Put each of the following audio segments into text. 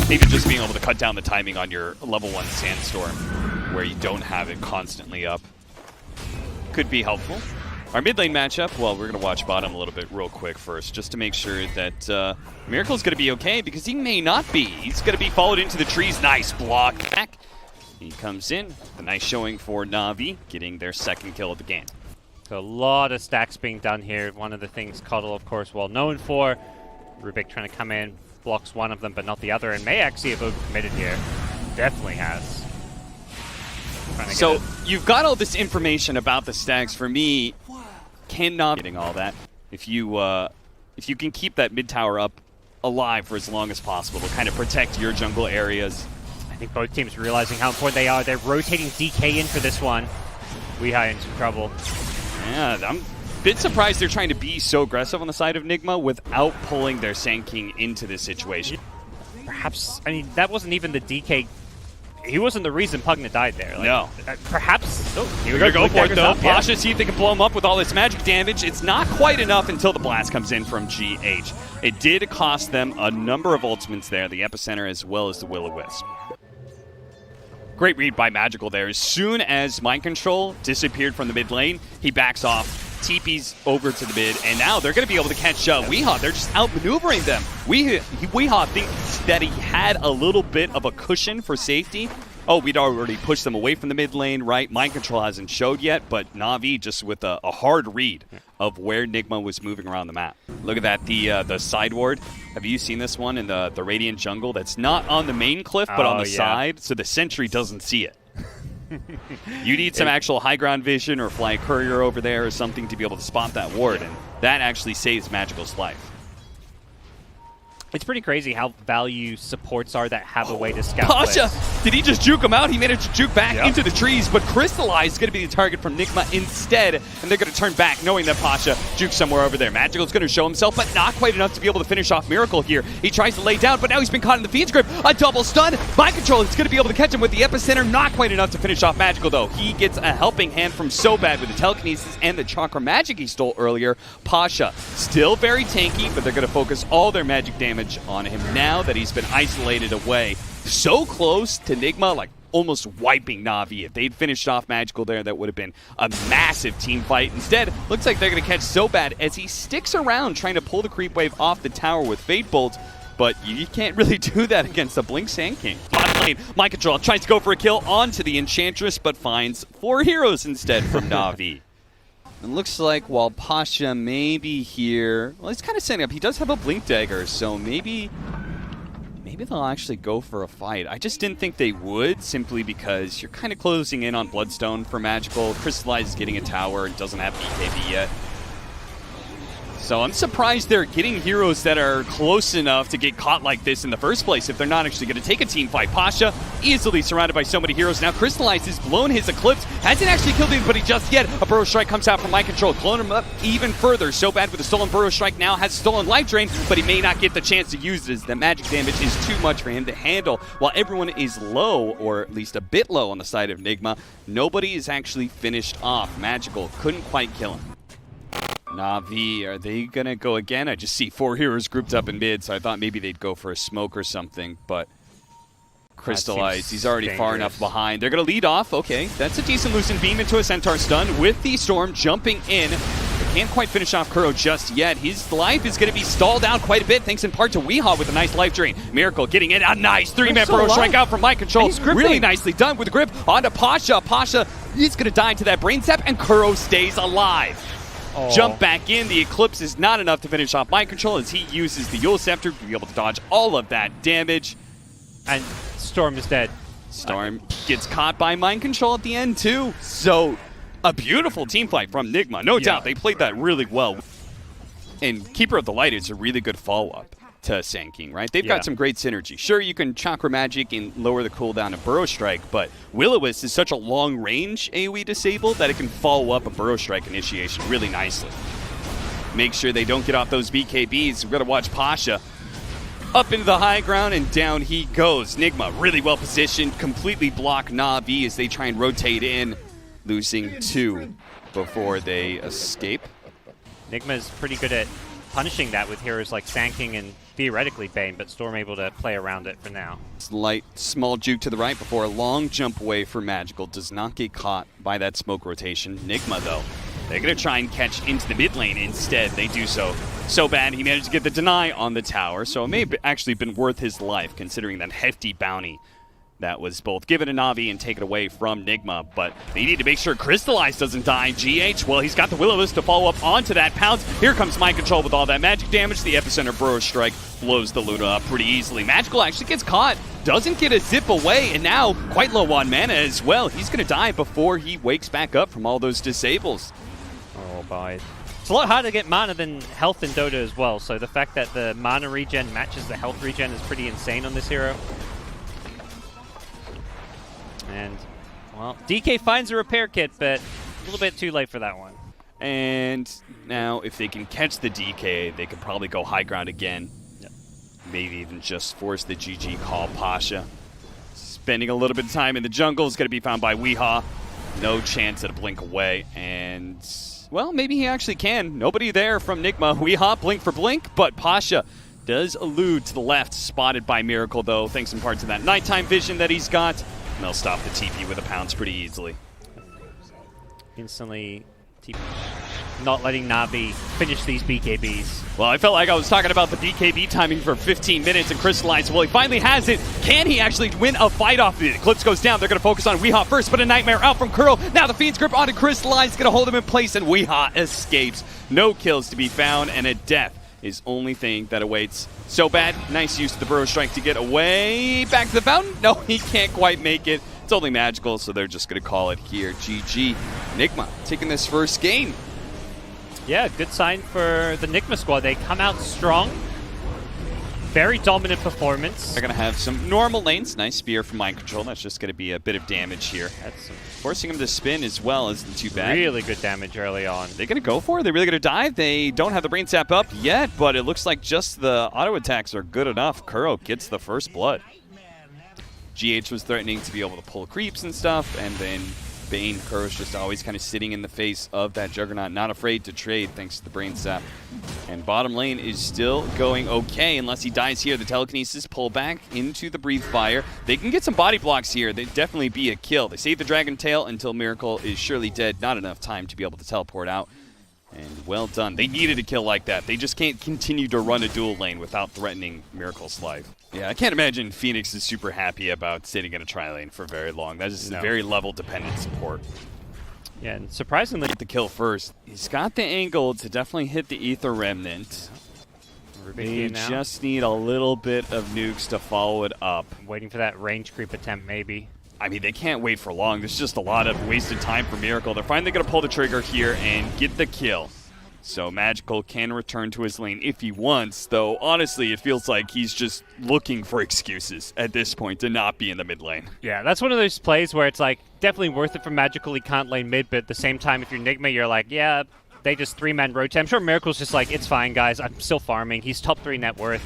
maybe just being able to cut down the timing on your level 1 Sandstorm, where you don't have it constantly up, could be helpful. Our mid lane matchup, well, we're going to watch bottom a little bit real quick first, just to make sure that Miracle's going to be okay, because he may not be. He's going to be followed into the trees. Nice block back. He comes in. A nice showing for Navi, getting their second kill of the game. So a lot of stacks being done here. One of the things Cuddle, of course, well known for. Rubik trying to come in, blocks one of them, but not the other, and may actually have overcommitted here. Definitely has. So you've got all this information about the stacks. For me, cannot getting all that. If you can keep that mid tower up alive for as long as possible to kind of protect your jungle areas. I think both teams realizing how important they are. They're rotating DK in for this one. Weehi in some trouble. Yeah, I'm a bit surprised they're trying to be so aggressive on the side of Nigma without pulling their Sand King into this situation. Perhaps, I mean, that wasn't even the DK. He wasn't the reason Pugna died there. Like, no. Perhaps. Oh, here we go for it, though. Pasha, see if they can blow him up with all this magic damage. It's not quite enough until the blast comes in from GH. It did cost them a number of ultimates there, the Epicenter as well as the Will-O-Wisp. Great read by Magical there. As soon as Mind Control disappeared from the mid lane, he backs off, TP's over to the mid, and now they're going to be able to catch Weehaw. They're just outmaneuvering them. Weehaw thinks that he had a little bit of a cushion for safety. Oh, we'd already pushed them away from the mid lane, right? Mind Control hasn't showed yet, but Navi just with a hard read of where Nigma was moving around the map. Look at that, the side ward. Have you seen this one in the Radiant jungle? That's not on the main cliff, but on the side, so the sentry doesn't see it. You need some actual high ground vision or fly a courier over there or something to be able to spot that ward, and that actually saves Magical's life. It's pretty crazy how value supports are that have a way to scout. Pasha, did he just juke him out? He managed to juke back into the trees, but Crystallize is going to be the target from Nigma instead, and they're going to turn back knowing that Pasha juked somewhere over there. Magical's going to show himself, but not quite enough to be able to finish off Miracle here. He tries to lay down, but now he's been caught in the Fiend's grip. A double stun. Mind Control is going to be able to catch him with the Epicenter. Not quite enough to finish off Magical, though. He gets a helping hand from Sobad with the Telekinesis and the Chakra Magic he stole earlier. Pasha, still very tanky, but they're going to focus all their magic damage on him now that he's been isolated away. So close to Nigma, like almost wiping Navi. If they'd finished off Magical there, that would have been a massive team fight. Instead, looks like they're going to catch Sobad as he sticks around trying to pull the creep wave off the tower with Fate Bolt, but you can't really do that against the Blink Sand King. Bottom lane, Mind Control tries to go for a kill onto the Enchantress, but finds 4 heroes instead from Navi. It looks like while Pasha may be here, well, he's kind of setting up. He does have a Blink Dagger, so maybe they'll actually go for a fight. I just didn't think they would, simply because you're kind of closing in on Bloodstone for Magical. Crystallize is getting a tower and doesn't have BKB yet. So I'm surprised they're getting heroes that are close enough to get caught like this in the first place if they're not actually going to take a team fight. Pasha easily surrounded by so many heroes. Now Crystallize has blown his Eclipse. Hasn't actually killed anybody just yet. A Burrow Strike comes out from Mind Control. Clone him up even further. Sobad with a stolen Burrow Strike now has stolen Life Drain, but he may not get the chance to use it as the magic damage is too much for him to handle. While everyone is low, or at least a bit low on the side of Nigma, nobody is actually finished off. Magical couldn't quite kill him. Navi, are they going to go again? I just see 4 heroes grouped up in mid, so I thought maybe they'd go for a smoke or something, but Crystallize, he's already far enough behind. They're going to lead off. Okay, that's a decent Lucent Beam into a Centaur stun with the Storm jumping in. They can't quite finish off Kuro just yet. His life is going to be stalled out quite a bit, thanks in part to Weehaw with a nice life drain. Miracle getting in. A nice 3-man Burrow Strike out from Mind Control. Really nicely done with the grip onto Pasha. Pasha is going to die to that Brain Sap, and Kuro stays alive. Jump back in. The Eclipse is not enough to finish off Mind Control as he uses the Yule Scepter to be able to dodge all of that damage. And Storm is dead. Storm gets caught by Mind Control at the end too. So a beautiful team fight from Nigma. No doubt they played that really well. And Keeper of the Light is a really good follow-up to Sand King, right? They've got some great synergy. Sure, you can Chakra Magic and lower the cooldown of Burrow Strike, but Will-O-Wisp is such a long-range AoE disable that it can follow up a Burrow Strike initiation really nicely. Make sure they don't get off those BKBs. We're going to watch Pasha up into the high ground, and down he goes. Nigma really well positioned, completely block Navi as they try and rotate in, losing 2 before they escape. Nigma is pretty good at punishing that with heroes like Sand and theoretically Bane, but Storm able to play around it for now. Slight small juke to the right before a long jump away for Magical. Does not get caught by that smoke rotation. Nigma, though, they're going to try and catch into the mid lane instead. They do so bad. He managed to get the deny on the tower, so it may have actually been worth his life considering that hefty bounty that was both given to Navi and taken away from Nigma, but they need to make sure Crystallize doesn't die. GH, well, he's got the Will-O-Wisp to follow up onto that pounce. Here comes Mind Control with all that magic damage. The Epicenter Burrow Strike blows the Luna up pretty easily. Magical actually gets caught, doesn't get a zip away, and now quite low on mana as well. He's going to die before he wakes back up from all those disables. Oh, boy. It's a lot harder to get mana than health in Dota as well, so the fact that the mana regen matches the health regen is pretty insane on this hero. And, well, DK finds a repair kit, but a little bit too late for that one. And now, if they can catch the DK, they could probably go high ground again. Yep. Maybe even just force the GG call. Pasha spending a little bit of time in the jungle is going to be found by Weehaw. No chance at a blink away. And, well, maybe he actually can. Nobody there from Nigma. Weehaw, blink for blink, but Pasha does allude to the left, spotted by Miracle, though, thanks in part to that nighttime vision that he's got. And they'll stop the TP with a pounce pretty easily. Instantly TP. Not letting Navi finish these BKBs. Well, I felt like I was talking about the BKB timing for 15 minutes and Crystallize. Well, he finally has it. Can he actually win a fight off of it? Eclipse goes down. They're going to focus on Weehaw first, but a Nightmare out from Curl. Now the Fiend's Grip onto Crystallize. Going to hold him in place, and Weehaw escapes. No kills to be found, and a death is only thing that awaits. So bad. Nice use of the Burrow Strike to get away. Back to the fountain. No, he can't quite make it. It's only Magical, so they're just going to call it here. GG. Nigma taking this first game. Yeah, good sign for the Nigma squad. They come out strong. Very dominant performance. They're going to have some normal lanes. Nice spear from Mind Control. That's just going to be a bit of damage here. That's forcing him to spin as well isn't too bad. Really good damage early on. They're going to go for it? They're really going to dive? They don't have the Brain Sap up yet, but it looks like just the auto attacks are good enough. Kuro gets the first blood. GH was threatening to be able to pull creeps and stuff, and then Bane, Kuro's just always kind of sitting in the face of that Juggernaut, not afraid to trade thanks to the Brain Sap. And bottom lane is still going okay unless he dies here. The Telekinesis pull back into the Breathe Fire. They can get some body blocks here. They'd definitely be a kill. They save the Dragon Tail until Miracle is surely dead. Not enough time to be able to teleport out. And well done. They needed a kill like that. They just can't continue to run a dual lane without threatening Miracle's life. Yeah, I can't imagine Phoenix is super happy about sitting in a tri-lane for very long. That is a very level-dependent support. Yeah, and surprisingly... Get the kill first. He's got the angle to definitely hit the Aether Remnant. They just need a little bit of nukes to follow it up. Waiting for that range creep attempt, maybe. I mean, they can't wait for long. There's just a lot of wasted time for Miracle. They're finally going to pull the trigger here and get the kill. So Magical can return to his lane if he wants, though honestly it feels like he's just looking for excuses at this point to not be in the mid lane. Yeah, that's one of those plays where it's like definitely worth it for Magical. He can't lane mid, but at the same time if you're Nigma, you're like, yeah, they just three-man rotate. I'm sure Miracle's just like, it's fine guys, I'm still farming. He's top 3 net worth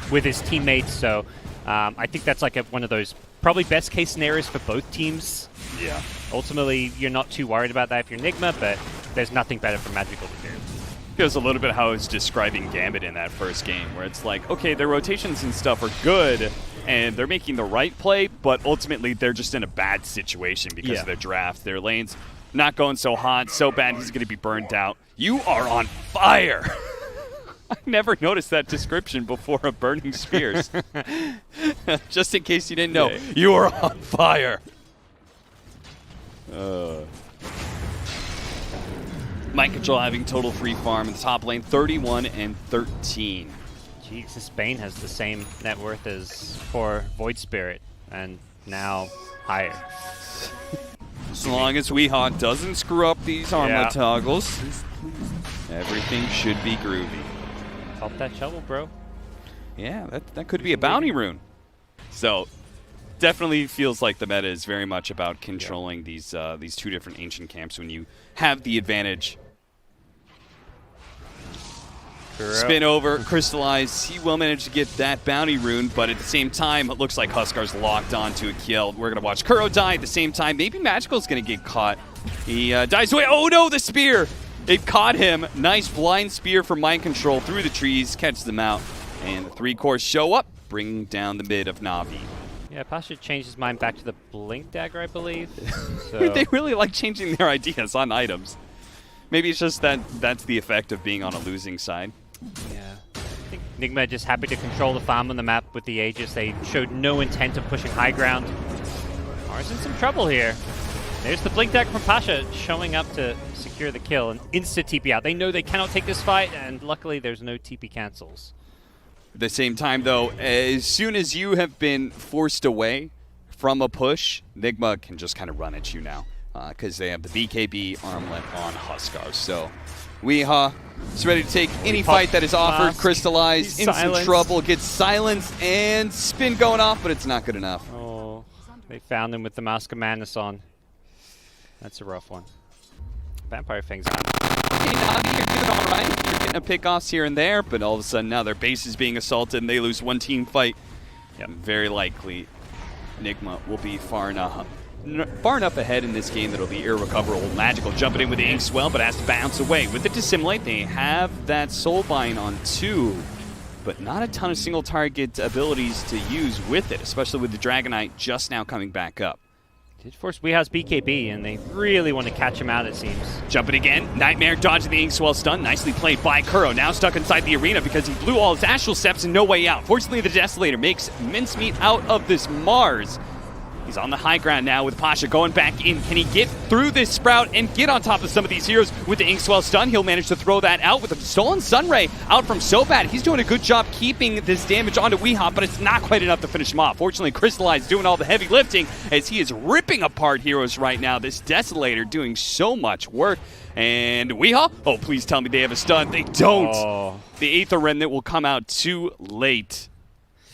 with his teammates, so I think that's like one of those probably best case scenarios for both teams. Yeah. Ultimately, you're not too worried about that if you're Nigma, but there's nothing better for Magical to do. Feels a little bit how I was describing Gambit in that first game, where it's like, okay, their rotations and stuff are good, and they're making the right play, but ultimately they're just in a bad situation because of their draft. Their lane's not going so hot, so bad he's going to be burned out. You are on fire! I never noticed that description before of Burning Spears. Just in case you didn't know, you are on fire! Mind Control having total free farm in the top lane, 31 and 13. Jeez, this Bane has the same net worth as for Void Spirit, and now higher. As long as Weehaw doesn't screw up these armor toggles, everything should be groovy. Top that shovel, bro. Yeah, that could be a bounty rune. So, definitely feels like the meta is very much about controlling these two different ancient camps when you have the advantage. Spin over, Crystallize. He will manage to get that bounty rune, but at the same time, it looks like Huskar's locked onto a kill. We're going to watch Kuro die at the same time. Maybe Magical's going to get caught. He dies away. Oh no, the spear! It caught him. Nice blind spear from Mind Control through the trees, catches them out. And the 3 cores show up, bringing down the mid of Navi. Yeah, Pasha changed his mind back to the Blink Dagger, I believe. So. They really like changing their ideas on items. Maybe it's just that's the effect of being on a losing side. Yeah. I think Nigma just happy to control the farm on the map with the Aegis. They showed no intent of pushing high ground. Mars in some trouble here. There's the Blink Dagger from Pasha showing up to secure the kill and insta TP out. They know they cannot take this fight, and luckily there's no TP cancels. At the same time, though, as soon as you have been forced away from a push, Nigma can just kind of run at you now because they have the BKB armlet on Huskar. So Weehaw is ready to take any fight that is offered. Mask. Crystallize, in some trouble, gets silenced, and spin going off, but it's not good enough. Oh, they found him with the Mask of Madness on. That's a rough one. Vampire Fang's on. Hey, Navi, you're doing all right. You're getting a pick-offs here and there, but all of a sudden now their base is being assaulted and they lose one team fight. Yep. Very likely Nigma will be far enough ahead in this game that it'll be irrecoverable. Magical jumping in with the Inkswell, but has to bounce away. With the Dissimulate, they have that Soulbind on 2, but not a ton of single target abilities to use with it, especially with the Dragonite just now coming back up. Did force Weeha's BKB, and they really want to catch him out, it seems. Jumping again. Nightmare dodging the Inkswell stun. Nicely played by Kuro. Now stuck inside the arena because he blew all his Astral Steps and no way out. Fortunately, the Desolator makes mincemeat out of this Mars. He's on the high ground now with Pasha going back in. Can he get through this Sprout and get on top of some of these heroes with the Inkswell stun? He'll manage to throw that out with a stolen Sunray out from Sobat. He's doing a good job keeping this damage onto Weehaw, but it's not quite enough to finish him off. Fortunately, Crystallize doing all the heavy lifting as he is ripping apart heroes right now. This Desolator doing so much work. And Weehaw, oh, please tell me they have a stun. They don't. Oh. The Aether Remnant will come out too late.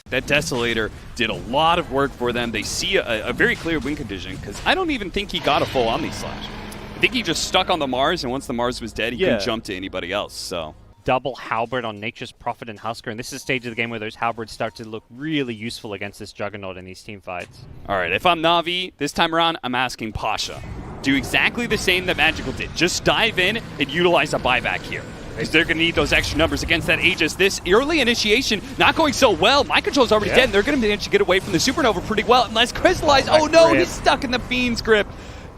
That Desolator did a lot of work for them. They see a very clear win condition because I don't even think he got a full Omni Slash. I think he just stuck on the Mars, and once the Mars was dead, he couldn't jump to anybody else. So double Halberd on Nature's Prophet and Husker, and this is a stage of the game where those Halberds start to look really useful against this Juggernaut in these team fights. All right, if I'm Navi, this time around, I'm asking Pasha. Do exactly the same that Magical did. Just dive in and utilize a buyback here. Because they're going to need those extra numbers against that Aegis. This early initiation not going so well. Mind Control's already dead, and they're going to manage to get away from the Supernova pretty well. Unless Crystallize, oh no, he's stuck in the Fiend's grip.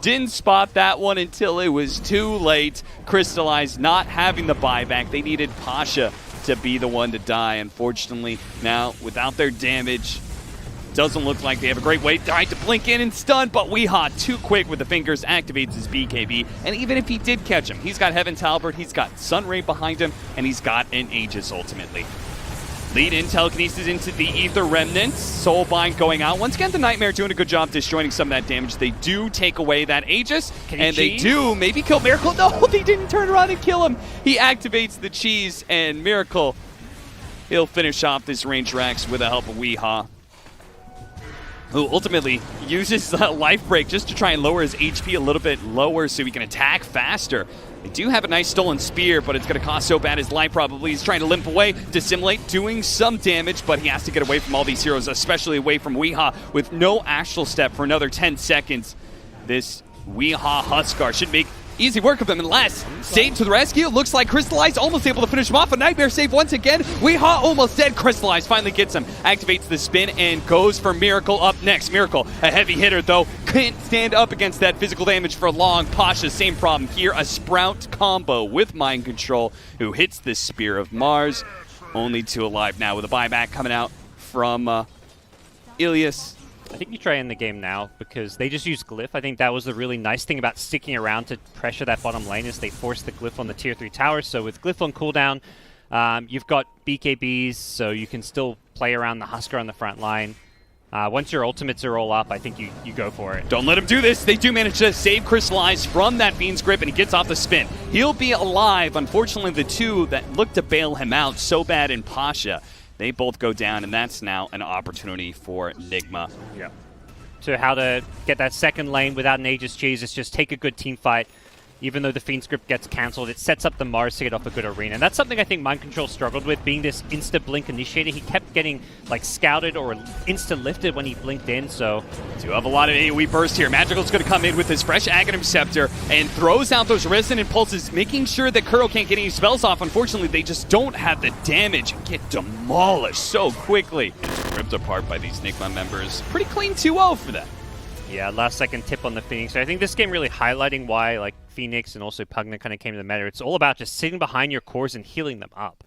Didn't spot that one until it was too late. Crystallize not having the buyback. They needed Pasha to be the one to die. Unfortunately, now without their damage, doesn't look like they have a great way. Tried to blink in and stun, but Weehaw too quick with the fingers, activates his BKB. And even if he did catch him, he's got Heaven's Halberd, he's got Sunray behind him, and he's got an Aegis ultimately. Lead in, telekinesis into the Aether Remnants. Soulbind going out. Once again, the Nightmare doing a good job disjointing some of that damage. They do take away that Aegis, and they do maybe kill Miracle. No, they didn't turn around and kill him. He activates the cheese, and Miracle, he'll finish off this range Rex with the help of Weehaw, who ultimately uses Life Break just to try and lower his HP a little bit lower so he can attack faster. They do have a nice stolen spear, but it's going to cost so bad his life probably. He's trying to limp away, Dissimulate, doing some damage, but he has to get away from all these heroes, especially away from Weehaw with no Astral Step for another 10 seconds. This Weehaw Huskar should make easy work of him unless Satan to the rescue. Looks like Crystallize almost able to finish him off. A Nightmare save once again. Weehaw almost dead. Crystallize finally gets him. Activates the spin and goes for Miracle up next. Miracle, a heavy hitter though. Can't stand up against that physical damage for long. Pasha, same problem here. A Sprout combo with Mind Control who hits the Spear of Mars. Only 2 alive now with a buyback coming out from Ilias. I think you try in the game now because they just use Glyph. I think that was the really nice thing about sticking around to pressure that bottom lane is they forced the Glyph on the tier 3 tower. So with Glyph on cooldown, you've got BKBs, so you can still play around the Husker on the front line. Once your ultimates are all up, I think you go for it. Don't let him do this. They do manage to save Crystallize from that Fiend's grip, and he gets off the spin. He'll be alive. Unfortunately, the two that look to bail him out, Sobat and Pasha, they both go down, and that's now an opportunity for Nigma. Yeah. So how to get that second lane without an Aegis cheese is just take a good team fight, even though the Fiend script gets cancelled, it sets up the Mars to get off a good arena. And that's something I think Mind Control struggled with, being this insta-blink initiator. He kept getting like scouted or insta-lifted when he blinked in, so... Do have a lot of AoE burst here. Magical's going to come in with his fresh Aghanim Scepter and throws out those Resonant Pulses, making sure that Kuro can't get any spells off. Unfortunately, they just don't have the damage and get demolished so quickly. It's ripped apart by these Nigma members. Pretty clean 2-0 for them. Yeah, last second tip on the Phoenix. I think this game really highlighting why like Phoenix and also Pugna kind of came to the meta. It's all about just sitting behind your cores and healing them up.